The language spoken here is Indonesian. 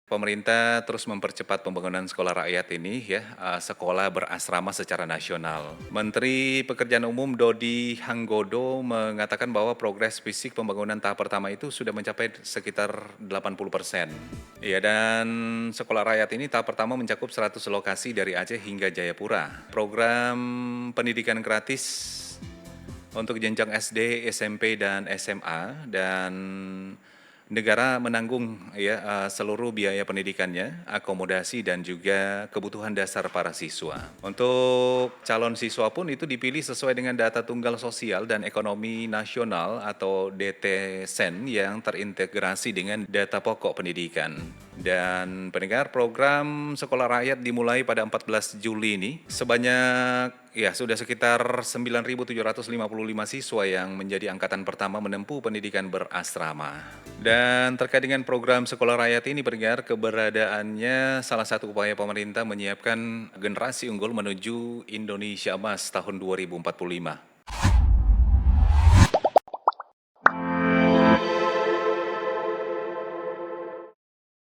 Pemerintah terus mempercepat pembangunan sekolah rakyat ini ya, sekolah berasrama secara nasional. Menteri Pekerjaan Umum Dodi Hanggodo mengatakan bahwa progres fisik pembangunan tahap pertama itu sudah mencapai sekitar 80%. Ya, dan sekolah rakyat ini tahap pertama mencakup 100 lokasi dari Aceh hingga Jayapura. Program pendidikan gratis untuk jenjang SD, SMP, dan SMA, dan negara menanggung ya seluruh biaya pendidikannya, akomodasi dan juga kebutuhan dasar para siswa. Untuk calon siswa pun itu dipilih sesuai dengan data tunggal sosial dan ekonomi nasional atau DTSEN yang terintegrasi dengan data pokok pendidikan. Dan pendengar, program Sekolah Rakyat dimulai pada 14 Juli ini. Sebanyak sudah sekitar 9.755 siswa yang menjadi angkatan pertama menempuh pendidikan berasrama. Dan terkait dengan program Sekolah Rakyat ini, pendengar, keberadaannya salah satu upaya pemerintah menyiapkan generasi unggul menuju Indonesia Emas tahun 2045.